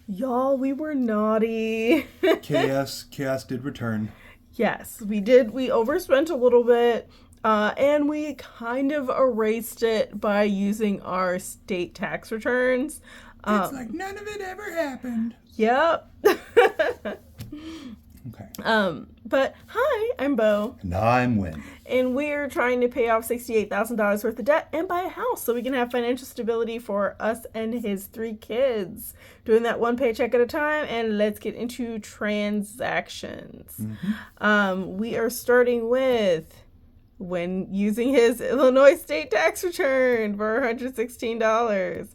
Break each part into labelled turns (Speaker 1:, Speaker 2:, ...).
Speaker 1: Y'all, we were naughty.
Speaker 2: Chaos did return.
Speaker 1: Yes, we did. We overspent a little bit, and we kind of erased it by using our state tax returns.
Speaker 2: It's like none of it ever happened.
Speaker 1: Yep.
Speaker 2: Okay.
Speaker 1: But hi, I'm Bo.
Speaker 2: And I'm Win.
Speaker 1: And we're trying to pay off $68,000 worth of debt and buy a house so we can have financial stability for us and his 3 kids. Doing that one paycheck at a time, and let's get into transactions. We are starting with when using his Illinois state tax return for $116.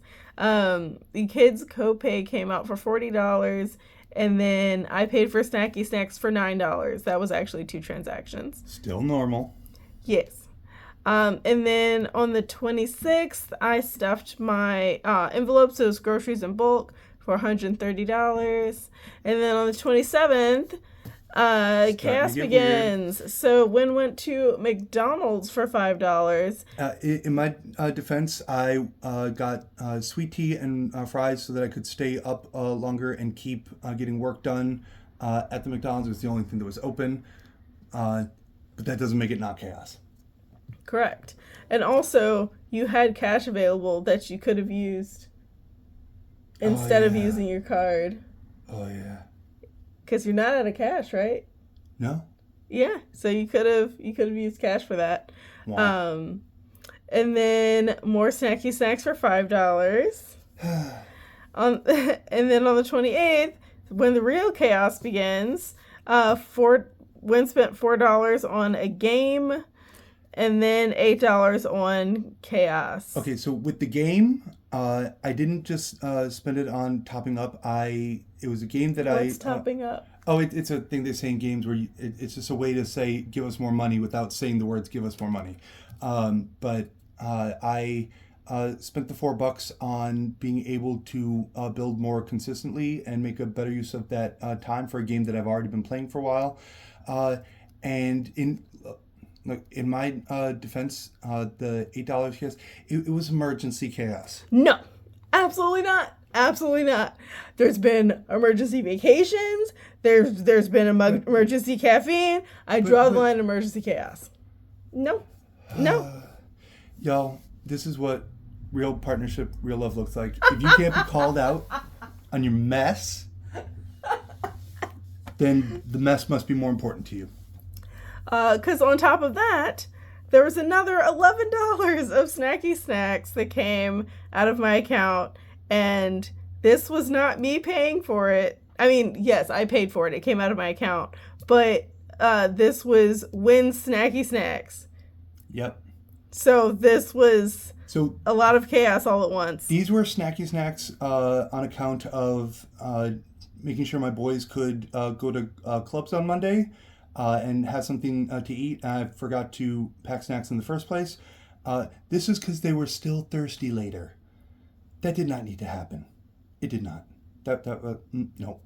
Speaker 1: The kids' copay came out for $40. And then I paid for snacky snacks for $9. That was actually 2 transactions.
Speaker 2: Still normal.
Speaker 1: Yes. And then on the 26th, I stuffed my envelopes, so it was groceries in bulk, for $130. And then on the 27th, chaos begins. Weird. So Win went to McDonald's for $5.
Speaker 2: In my defense, I got sweet tea and fries so that I could stay up longer and keep getting work done at the McDonald's. It was the only thing that was open. But that doesn't make it not chaos.
Speaker 1: Correct. And also, you had cash available that you could have used instead of using your card.
Speaker 2: Oh, yeah.
Speaker 1: Because you're not out of cash, right?
Speaker 2: No.
Speaker 1: Yeah, so you could have used cash for that.
Speaker 2: Wow.
Speaker 1: And then more snacky snacks for $5. And then on the 28th, when the real chaos begins, Win spent $4 on a game, and then $8 on chaos.
Speaker 2: Okay, so with the game, I didn't just spend it on topping up. It was a game that
Speaker 1: What's topping up?
Speaker 2: Oh, it's a thing they say in games where it's just a way to say give us more money without saying the words give us more money. But I spent the $4 on being able to build more consistently and make a better use of that time for a game that I've already been playing for a while. And in my defense, the $8 chaos, it was emergency chaos.
Speaker 1: No, absolutely not. Absolutely not. There's been emergency vacations. There's been emergency caffeine. I draw the line at emergency chaos. No.
Speaker 2: Y'all, this is what real partnership, real love looks like. If you can't be called out on your mess, then the mess must be more important to you.
Speaker 1: Because on top of that, there was another $11 of snacky snacks that came out of my account. And this was not me paying for it. I mean, yes, I paid for it. It came out of my account. But this was Win's snacky snacks.
Speaker 2: Yep.
Speaker 1: So this was a lot of chaos all at once.
Speaker 2: These were snacky snacks on account of making sure my boys could go to clubs on Monday and have something to eat. I forgot to pack snacks in the first place. This is because they were still thirsty later. That did not need to happen. It did not. No.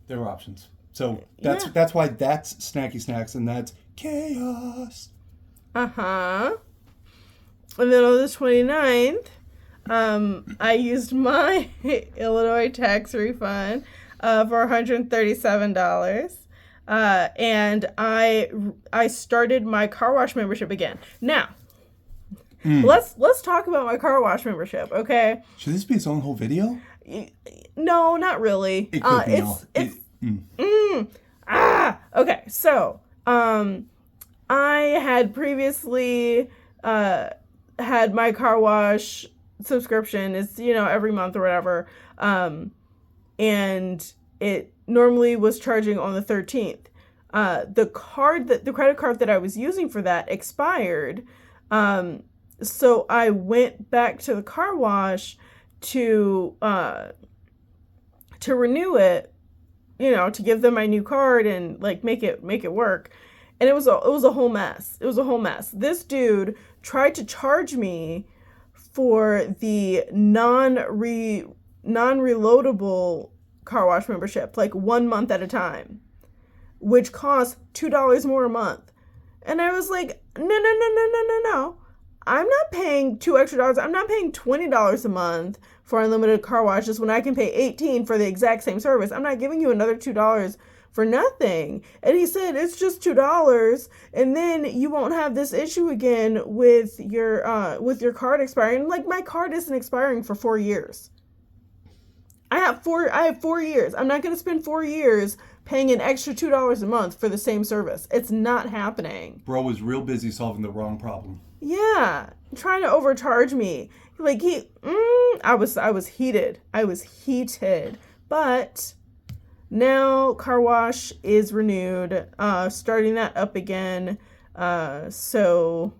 Speaker 2: There were options. So that's why that's snacky snacks and that's chaos.
Speaker 1: Uh-huh. And then on the 29th, I used my Illinois tax refund for $137. And I started my car wash membership again. Now, let's talk about my car wash membership, okay?
Speaker 2: Should this be its own whole video?
Speaker 1: No, not really.
Speaker 2: It could be.
Speaker 1: Okay. So, I had previously had my car wash subscription. It's every month or whatever, and it normally was charging on the 13th. The credit card that I was using for that expired. So I went back to the car wash to renew it, to give them my new card and make it work. And it was a whole mess. It was a whole mess. This dude tried to charge me for the non-reloadable car wash membership, 1 month at a time, which costs $2 more a month. And I was like, no. I'm not paying $2 extra. I'm not paying $20 a month for unlimited car washes when I can pay $18 for the exact same service. I'm not giving you another $2 for nothing. And he said, it's just $2, and then you won't have this issue again with your card expiring. Like, my card isn't expiring for 4 years. I have 4 years. I'm not going to spend 4 years paying an extra $2 a month for the same service. It's not happening.
Speaker 2: Bro was real busy solving the wrong problem.
Speaker 1: Yeah, trying to overcharge me. Like, I was heated. But now car wash is renewed, starting that up again. So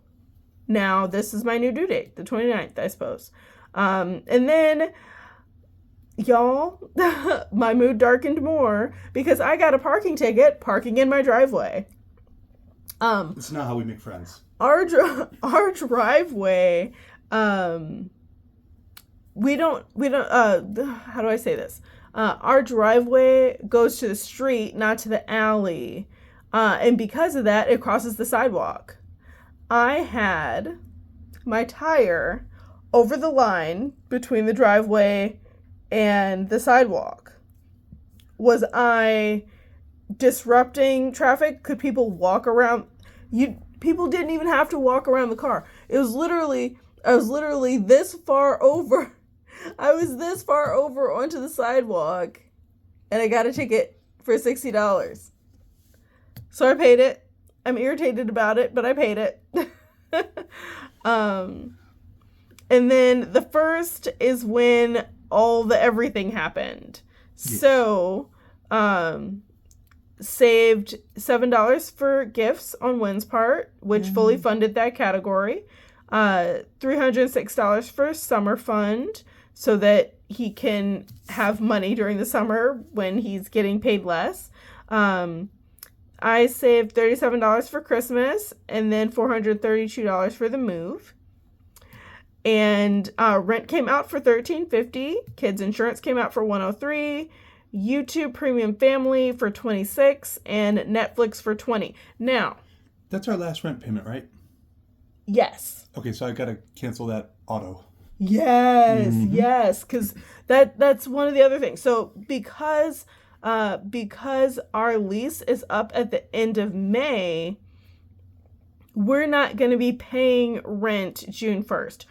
Speaker 1: now this is my new due date, the 29th, I suppose. And then, y'all, my mood darkened more because I got a parking ticket parking in my driveway.
Speaker 2: It's not how we make friends.
Speaker 1: Our driveway, we don't, how do I say this? Our driveway goes to the street, not to the alley. And because of that, it crosses the sidewalk. I had my tire over the line between the driveway and the sidewalk. Was I disrupting traffic? Could people walk around? People didn't even have to walk around the car. I was literally this far over. I was this far over onto the sidewalk, and I got a ticket for $60. So I paid it. I'm irritated about it, but I paid it. And then the first is when all the everything happened. Yes. So, saved $7 for gifts on Wynn's part, which fully funded that category. $306 for summer fund, so that he can have money during the summer when he's getting paid less. I saved $37 for Christmas, and then $432 for the move. And rent came out for $13.50. Kids insurance came out for $103. YouTube Premium Family for $26, and Netflix for $20. Now,
Speaker 2: that's our last rent payment, right?
Speaker 1: Yes.
Speaker 2: Okay, so I gotta cancel that auto.
Speaker 1: Yes, because that's one of the other things. So because our lease is up at the end of May, we're not going to be paying rent June 1st.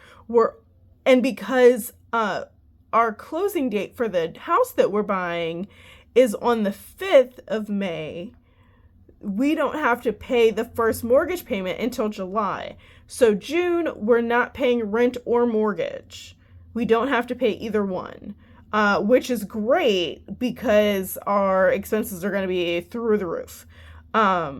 Speaker 1: Because our closing date for the house that we're buying is on the 5th of May, we don't have to pay the first mortgage payment until July. So June, we're not paying rent or mortgage. We don't have to pay either one, which is great because our expenses are going to be through the roof. But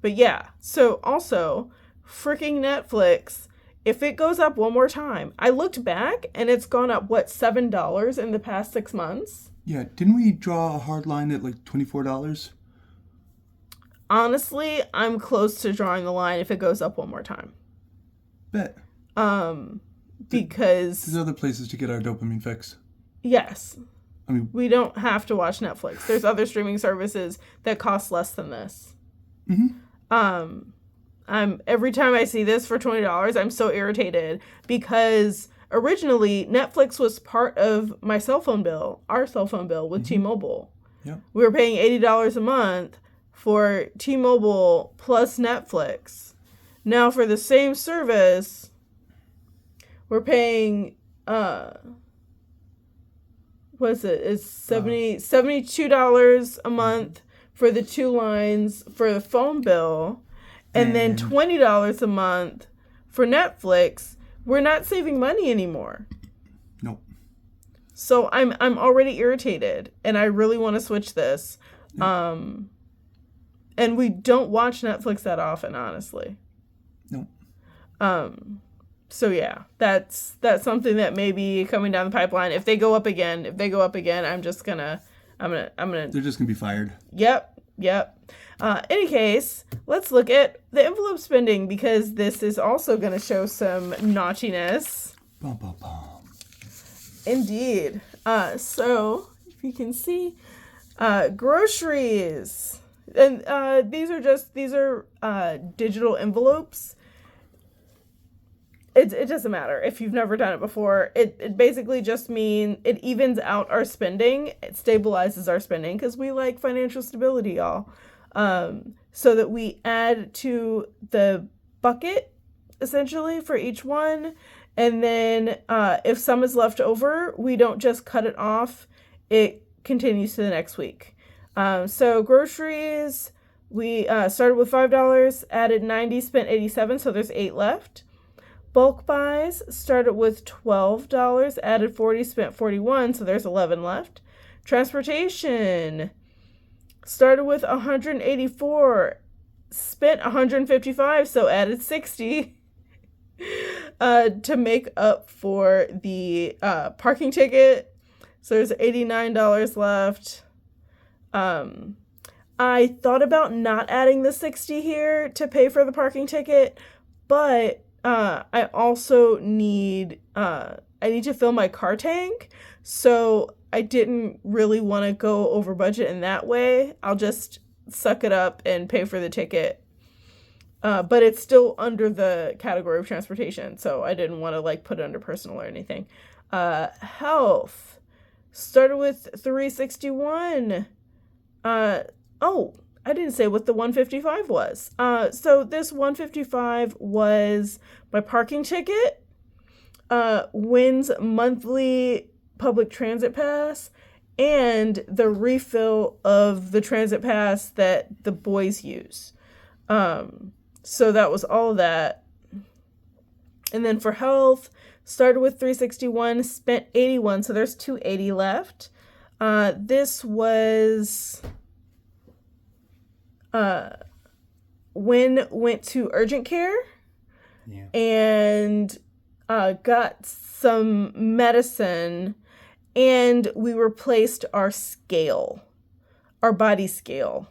Speaker 1: yeah, so also, freaking Netflix, if it goes up one more time, I looked back and it's gone up, $7 in the past 6 months?
Speaker 2: Yeah, didn't we draw a hard line at like $24?
Speaker 1: Honestly, I'm close to drawing the line if it goes up one more time.
Speaker 2: Bet.
Speaker 1: Because
Speaker 2: there's other places to get our dopamine fix.
Speaker 1: Yes.
Speaker 2: I mean,
Speaker 1: we don't have to watch Netflix. There's other streaming services that cost less than this. Every time I see this for $20, I'm so irritated because originally Netflix was part of my cell phone bill, our cell phone bill with T-Mobile.
Speaker 2: Yep.
Speaker 1: We were paying $80 a month for T-Mobile plus Netflix. Now for the same service, we're paying It's $72 a month for the 2 lines for the phone bill, and then $20 a month for Netflix. We're not saving money anymore.
Speaker 2: Nope.
Speaker 1: So I'm already irritated, and I really want to switch this. And we don't watch Netflix that often, honestly.
Speaker 2: Nope.
Speaker 1: So yeah, that's something that may be coming down the pipeline. If they go up again, I'm gonna.
Speaker 2: They're just gonna be fired.
Speaker 1: Yep. Any case, let's look at the envelope spending because this is also gonna show some naughtiness.
Speaker 2: Bum, bum, bum.
Speaker 1: Indeed. So if you can see, groceries, and these are digital envelopes. it doesn't matter if you've never done it before. It basically just means it evens out our spending. It stabilizes our spending because we like financial stability, y'all. So that we add to the bucket essentially for each one. And then if some is left over, we don't just cut it off. It continues to the next week. So groceries, we started with $5, added 90, spent 87, so there's 8 left. Bulk buys started with $12, added 40, spent 41, so there's 11 left. Transportation started with 184, spent 155, so added 60 to make up for the parking ticket. So there's $89 left. I thought about not adding the 60 here to pay for the parking ticket, but I also need to fill my car tank, so I didn't really want to go over budget in that way. I'll just suck it up and pay for the ticket. But it's still under the category of transportation, so I didn't want to like put it under personal or anything. Health started with $361. I didn't say what the $155 was. So this $155 was my parking ticket, Wynn's monthly public transit pass, and the refill of the transit pass that the boys use. So that was all of that. And then for health, started with $361, spent $81, so there's $280 left. This was Wynn went to urgent care and got some medicine, and we replaced our scale, our body scale,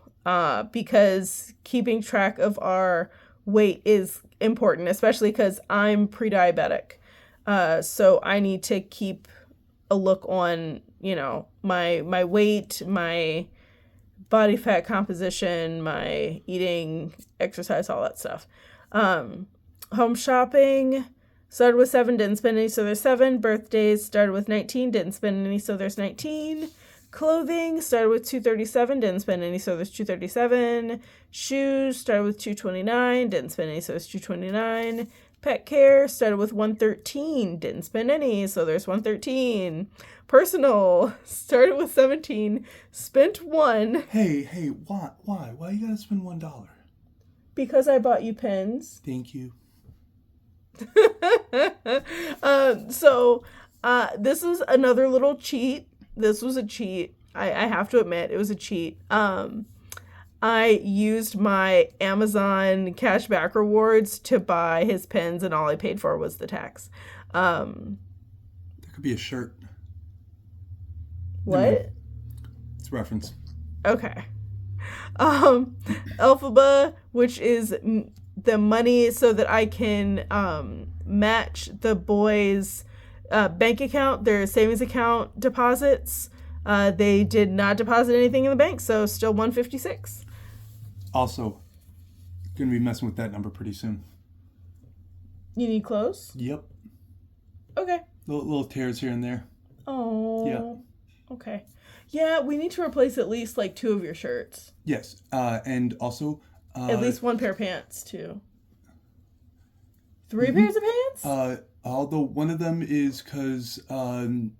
Speaker 1: because keeping track of our weight is important, especially because I'm pre-diabetic. So I need to keep a look on, my weight, my body fat composition, my eating, exercise, all that stuff. Home shopping started with 7, didn't spend any, so there's 7. Birthdays started with 19, didn't spend any, so there's 19. Clothing started with $237, didn't spend any, so there's $237. Shoes started with $229, didn't spend any, so there's $229. Pet care started with $113, didn't spend any, so there's $113. Personal started with $17, spent $1.
Speaker 2: Hey, why? Why you gotta spend $1?
Speaker 1: Because I bought you pens.
Speaker 2: Thank you.
Speaker 1: This is another little cheat. This was a cheat. I have to admit, it was a cheat. I used my Amazon cashback rewards to buy his pens, and all I paid for was the tax.
Speaker 2: That could be a shirt.
Speaker 1: What?
Speaker 2: It's a reference.
Speaker 1: Okay. Elphaba, which is the money so that I can match the boys' bank account, their savings account deposits. They did not deposit anything in the bank, so still $156.
Speaker 2: Also, gonna be messing with that number pretty soon.
Speaker 1: You need clothes?
Speaker 2: Yep.
Speaker 1: Okay.
Speaker 2: Little tears here and there.
Speaker 1: Oh.
Speaker 2: Yeah.
Speaker 1: Okay. Yeah, we need to replace at least like 2 of your shirts.
Speaker 2: Yes. And also
Speaker 1: at least 1 pair of pants too. 3 pairs of pants?
Speaker 2: Although one of them is because they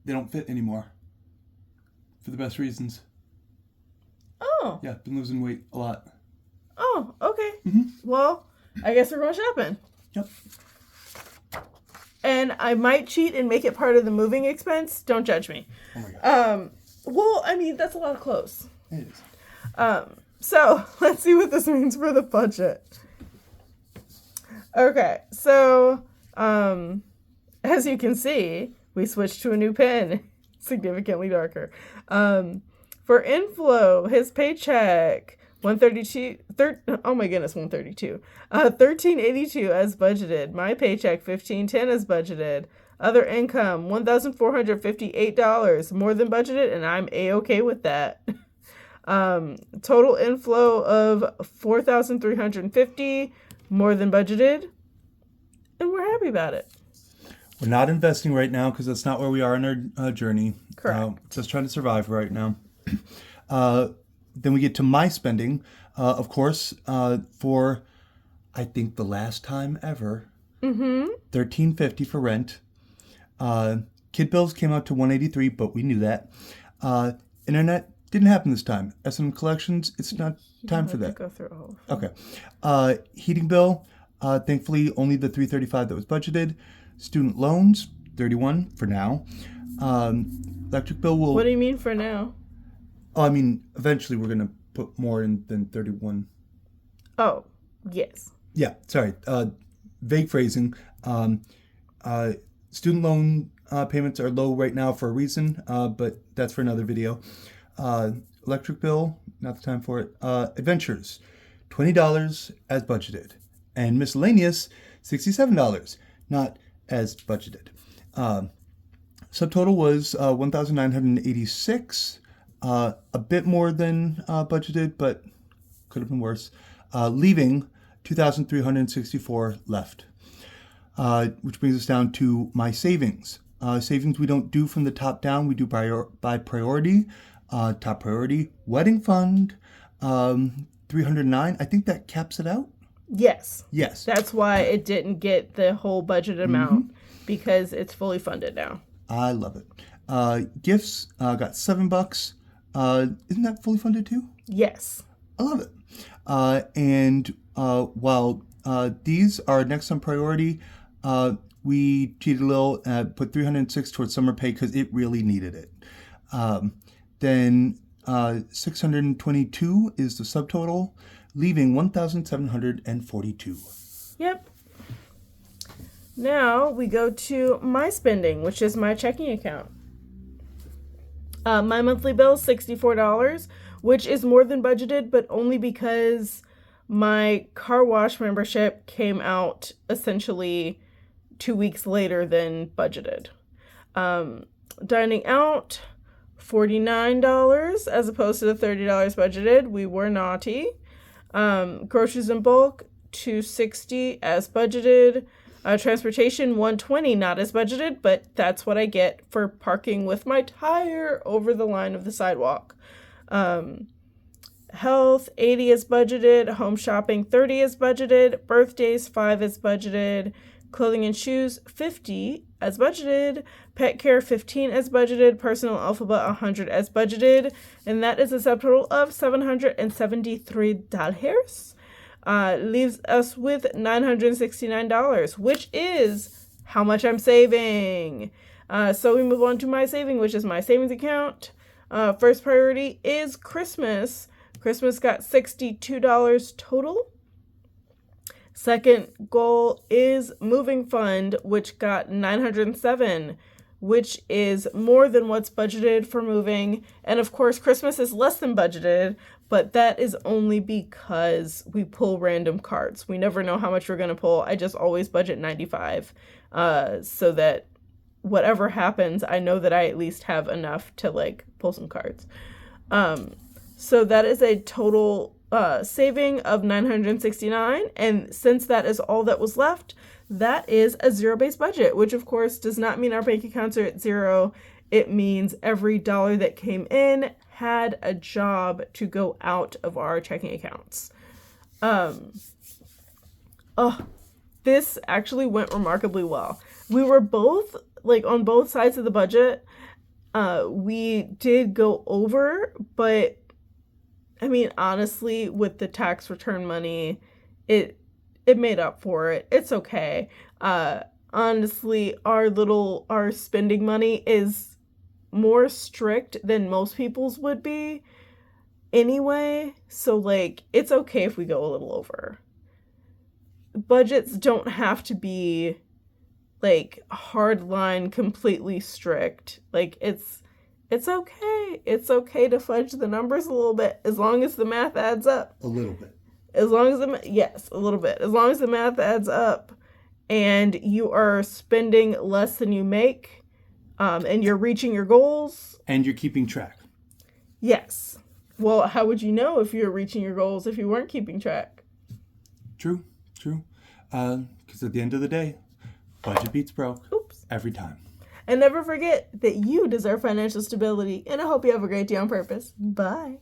Speaker 2: don't fit anymore. For the best reasons.
Speaker 1: Oh.
Speaker 2: Yeah, been losing weight a lot.
Speaker 1: Oh, okay.
Speaker 2: Mm-hmm.
Speaker 1: Well, I guess we're going shopping.
Speaker 2: Yep.
Speaker 1: And I might cheat and make it part of the moving expense. Don't judge me.
Speaker 2: Oh my God.
Speaker 1: Well, I mean, that's a lot of clothes.
Speaker 2: It is.
Speaker 1: So let's see what this means for the budget. Okay, so as you can see, we switched to a new pen, significantly darker. For inflow, his paycheck, $132, $13.82 as budgeted. My paycheck, $15.10 as budgeted. Other income, $1,458, more than budgeted, and I'm A-okay with that. Total inflow of $4,350, more than budgeted, and we're happy about it.
Speaker 2: We're not investing right now because that's not where we are in our journey.
Speaker 1: Correct.
Speaker 2: Just trying to survive right now. Then we get to my spending, of course, for I think the last time ever. $13.50 for rent. Kid bills came out to $183, but we knew that. Internet didn't happen this time. S&M collections, it's not time for that.
Speaker 1: Go through all.
Speaker 2: Okay. Heating bill, thankfully only the $335 that was budgeted. Student loans, $31 for now. Electric bill will.
Speaker 1: What do you mean for now?
Speaker 2: Oh, I mean, eventually we're gonna put more in than 31.
Speaker 1: Oh, yes.
Speaker 2: Yeah, sorry. Vague phrasing. Student loan payments are low right now for a reason, but that's for another video. Electric bill, not the time for it. Adventures, $20 as budgeted. And miscellaneous, $67, not as budgeted. Subtotal was $1,986, a bit more than budgeted, but could have been worse. Leaving $2,364 left, which brings us down to my savings. Savings we don't do from the top down, we do by priority. Top priority, wedding fund, $309. I think that caps it out.
Speaker 1: Yes.
Speaker 2: Yes.
Speaker 1: That's why it didn't get the whole budget amount, because it's fully funded now.
Speaker 2: I love it. Gifts, got $7. Isn't that fully funded too?
Speaker 1: Yes.
Speaker 2: I love it. And while these are next on priority, we cheated a little, put $306 towards summer pay because it really needed it. Then $622 is the subtotal, leaving $1,742.
Speaker 1: Yep. Now we go to my spending, which is my checking account. My monthly bill is $64, which is more than budgeted, but only because my car wash membership came out essentially 2 weeks later than budgeted. Dining out, $49 as opposed to the $30 budgeted. We were naughty. Groceries in bulk, $260 as budgeted. Transportation, $120, not as budgeted, but that's what I get for parking with my tire over the line of the sidewalk. Health, $80 is budgeted. Home shopping, $30 is budgeted. Birthdays, $5 is budgeted. Clothing and shoes, $50 as budgeted. Pet care, $15 as budgeted. Personal alphabet, $100 as budgeted. And that is a subtotal of $773. Leaves us with $969, which is how much I'm saving. So we move on to my saving, which is my savings account. First priority is Christmas. Christmas got $62 total. Second goal is moving fund, which got $907, which is more than what's budgeted for moving. And of course, Christmas is less than budgeted, but that is only because we pull random cards. We never know how much we're going to pull. I just always budget $95, so that whatever happens, I know that I at least have enough to pull some cards. So that is a total saving of $969. And since that is all that was left, that is a zero-based budget, which of course does not mean our bank accounts are at zero. It means every dollar that came in had a job to go out of our checking accounts. This actually went remarkably well. We were both on both sides of the budget. We did go over, but I mean, honestly, with the tax return money, it made up for it. It's okay. Honestly, our spending money is more strict than most people's would be anyway. So it's okay if we go a little over. Budgets don't have to be hard line, completely strict. It's okay. It's okay to fudge the numbers a little bit as long as the math adds up.
Speaker 2: A little bit.
Speaker 1: As long as yes, a little bit. As long as the math adds up and you are spending less than you make, and you're reaching your goals.
Speaker 2: And you're keeping track.
Speaker 1: Yes. Well, how would you know if you're reaching your goals if you weren't keeping track?
Speaker 2: True. True. Because at the end of the day, budget beats broke.
Speaker 1: Oops.
Speaker 2: Every time.
Speaker 1: And never forget that you deserve financial stability. And I hope you have a great day on purpose. Bye.